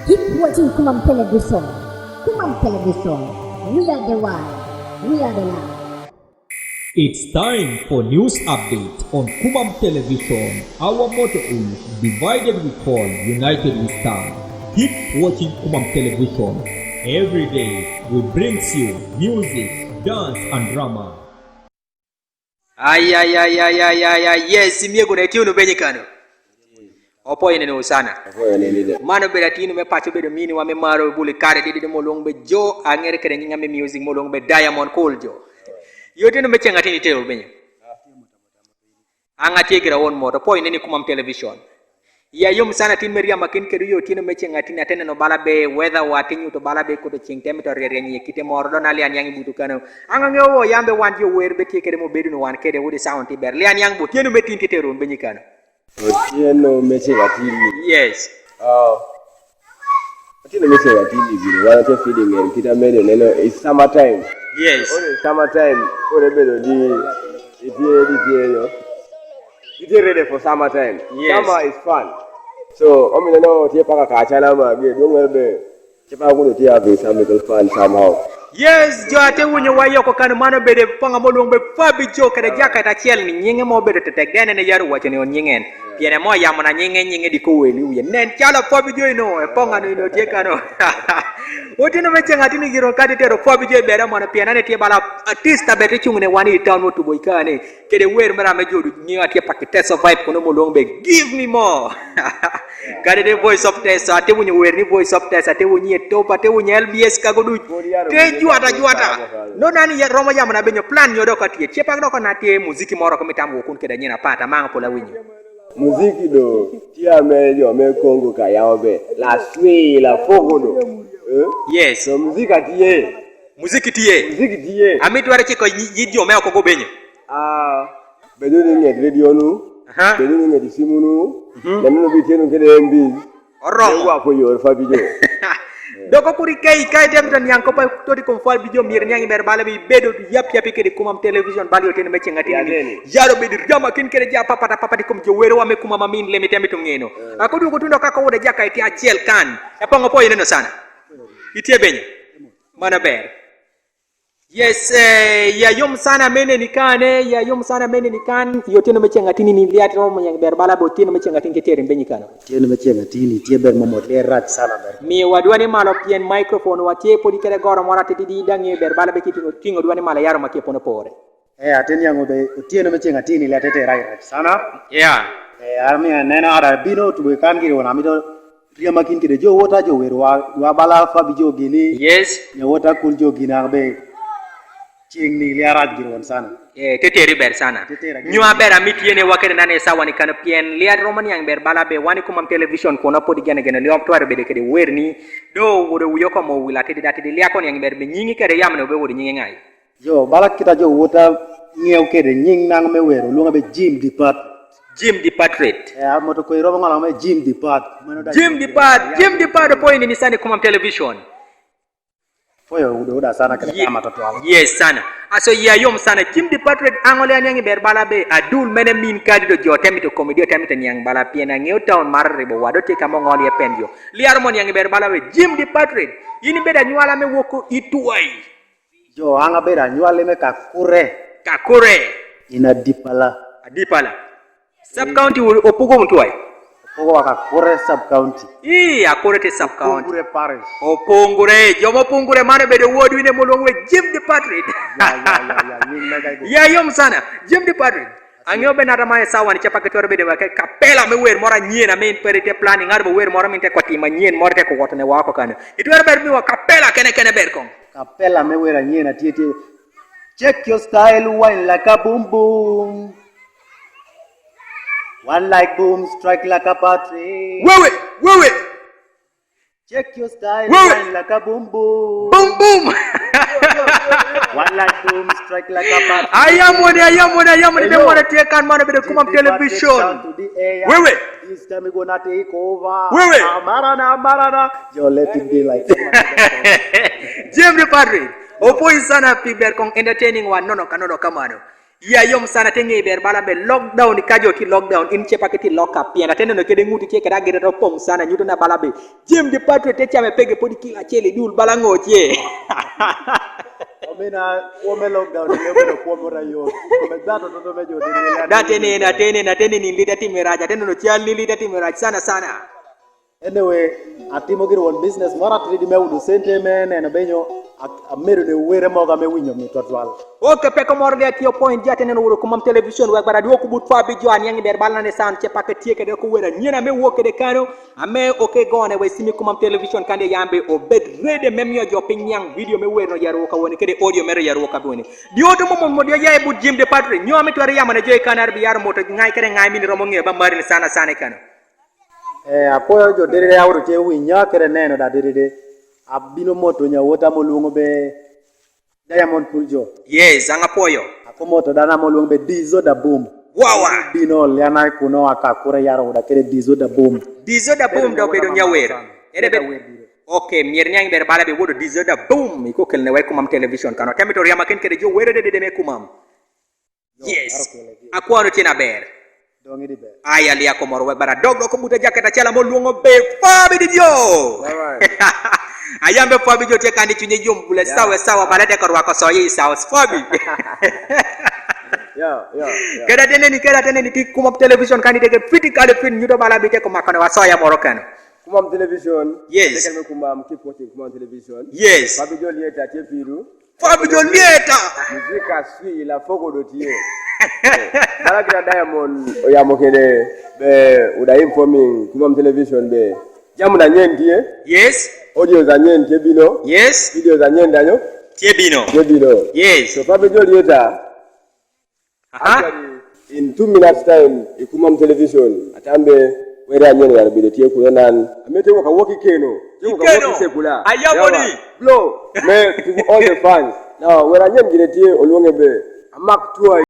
Keep watching Kumam Television. Kumam Television. We are the one. We are the land. It's time for news update on Kumam Television. Our motto is divided we fall, united we stand. Keep watching Kumam Television. Every day we brings you music, dance and drama. Yes, miego na tiuno benye kano. Opo ene no sana. Mano beda tinu me pacho beda mini wa me maro bule kare didi mo long be jo angere kere nyinga me music mo long be Diamond Cool jo. Yo tinu me chenga tini tero benye. Anga tigira won moto po ene ni Kumam Television. Ya yom sana tin meria makin kedu yo tinu me chenga tini atene no bala be weather wa tinyu to bala be ko to ching tem to rere nyi kite mordo na lian yang butu kano. Anga ngewo yambe wan yo wer be tikere mo bedu no wan kede wodi sound ti ber lian yang butu tinu me tin tero benye kano. Otieno meche gatini. Yes. Otieno meche gatini biro. Wana te feeling en kita medo neno it's summertime. Yes. Ore summertime. Ore bedo di yo. It's ready for summertime. Yes. Summer is fun. So, omi neno tie paka kachala ma ge dongo be. Chepa kuno tie have some little fun somehow. Yes, jo ate wunyo wayo ko kan mano bede panga molong be fabi jo kada jaka ta chiel ni nyinge mo bede te tegene ne yaru wache ne onyingen. Piene mo yamona nyinge di ko weli uye. Nen chala fabi jo no e ponga no tie kano. Otino meche ngati ni giro kadi tero fabi jo bere mo na piene ne tie bala artista bede chungne wani town mo to boy kane. Kede wer mara me jodu nyi ate pakete survive kono molong be give me more. Kade de voice of test ate wunyo wer ni voice of test ate wunyi top ate wunyi LBS kagodu. Juata. No nani ya Roma yamana benyo plan nyodo katie. Chepa ndoko na tie muziki moro ko mitambo kun keda nyina pata manga pola winyo. Muziki do tia mejo me Kongo ka yaobe. La swi la fogodo. Yes. So muzika tie. Muziki tie. Amitu ware chiko yidio me ko go benyo. Bedo ni nged radio nu. Bedo ni nged simu nu. Nanu bi tenu kede mbi. Orong. Wa ko yor fa bijo. Doko puri kai dem tan yang ko pa todi ko fal bijo mir nyangi ber bala bi bedo yap kede Kumam Television bali yoten me chenga tini yaro be dirama kin kede ja papa di kom jo wero wa me kuma mamin le mitembe to ngeno akodu ko tundo kaka woda jaka iti achiel kan e pongo po yeno sana itie benye mana ber. Yes, ya yom sana mene ni kan yoten me chenga tini ni liat ro mo yang ber bala bo tini me chenga tini ketere benye kan Tiene me chenga tini tie ber mo le rat sana ber. Mi wadwani malo pien microphone watie podi kere goro mora tidi dangi ber bala be kitino tingo dwani mala yaro makie pono pore. Ateni yango be tiene me chenga tini le tete rai sana. Yeah. Ami nena ara bino tu kan giri wona mi do ria makin kide jo wota jo wero wa bala fa bi jo gini. Yes. Ya wota kul jo gina be ching ni le arat giri won sana. Teteri ber sana. Nyua ber amit yene wakene nane sawa ni kana pien liat roman yang ber bala be wani Kumam Television kona podi gene liop tware be kede werni do wode uyoko mo wilate dati de liakon yang ber be nyingi kede yamne be wodi nyingi ngai. Jo bala kita jo wota ngiew kede nying nang me wero lunga be Jim Departed. Moto ko robo ngala me Jim Depart point ni sana Kumam Television. Foyo uda sana kede kama tatu ala. Yes sana. Aso ya yom sana Jim Departed angole yang ber bala be adul mene min kadi do jo temito comedy temito yang bala piena ngeu town marre bo wado te kamo ngoli e pendio. Liar mon yang ber bala be Jim Departed. Yini beda nyuala me woko ituai. Jo anga beda nyuala me kakure. Ina Dipala. Sub county opogo mtuai. Opogo kakure sub county. Akure te sub county. Opungure parish. Opungure, jomo pungure mane bede wodu wine molongwe Jim Departed. Ya yom sana Jim Departed. Angyo benara mae sawa ni chapa ketore bede wake kapela me wer mora nyena main perite planning arbo wer mora minte kwati manyen mora te ko wotne wako kana. Itu wer ber mi wa kapela kene ber kom. Kapela me wer nyena tieti. Check your style wine like a boom boom. One like boom, strike like a battery. Wewe. Check your style, wine like a boom boom. Boom. One like boom, strike like a battery. Ayam wone dem wona take kan mana be Kumam Television. Wewe. This time we gonna take over. Wewe. Marana. Yo let it be like. Jim Departed. Opo isana piber kong entertaining one nono kamano. Ya yom sana tenge ber bala be lockdown kajo ki lockdown in chepa ki lock up piana tendo no kede nguti ke kada gere pom sana nyuto na bala be jim di patro te chame pege podi kila chele dul bala ngotie Omena ome lockdown leo kwa mora yo komezato toto mejo na tene ni lita timeraja tendo no chial ni lita timeraja sana anyway atimo gir one business mara trade me udu sente men na benyo amero de were moga me winyo mi totwal okay peko morde ki point jate neno wuro kumam television wa bara dioku but fa bi joan yangi ber balna ne san che paketi ke de ko wera nyena me woke de kano ame okay gone we simi kumam television kande yambe o bed rede mem yo jo pinyang video me wero yaro ka woni kede audio mere yaro ka woni dioto mom mo de yae but jimde patre nyomi to yama ne joy kanar bi yar moto ngai kede ngai min romo nge ba mari sana kano apoyo jo derere awro che winya kere neno da derere abino moto nya wota molungo be Diamond Puljo. Yes, anga poyo. Ako moto dana molungo be Dizo da Boom. Wawa. Bino liana kuno akakura yaro da kere Dizo da Boom. Dizo da Boom do be do nyawera. Ede be. Okay, mier nyang ber bala be wodo Dizo da Boom iko kelne way kumam television kano. Tamito riama ken kede jo were de me kumam. Yes. Akwano tina ber. Aya liya ko moro bara dog ko buta jaketa chala mo lungo be fabi di dio ayambe fabi jo te kandi tunye jom bule sawa balade ko wako soyi sawa fabi keda tene ni ki kuma television kandi de fiti kale fin nyudo bala bi te ko makano wa soya moro kan kumam television yes de kumam keep watching kumam television yes fabi jo lieta te firu muzika sui la fogo do tie Mara kira Diamond oyamo kede be uda informing kumam television be jamu na nyentie yes audio za nyentie bino yes video za nyendano tie bino yes so Fabi Jo later actually in 2 minutes time kumam television atambe wera nyene ya bide tie kulenan amete waka woki keno sekula ayaboni blow me to all the fans now wera nyene tie olwonge be amak tuwa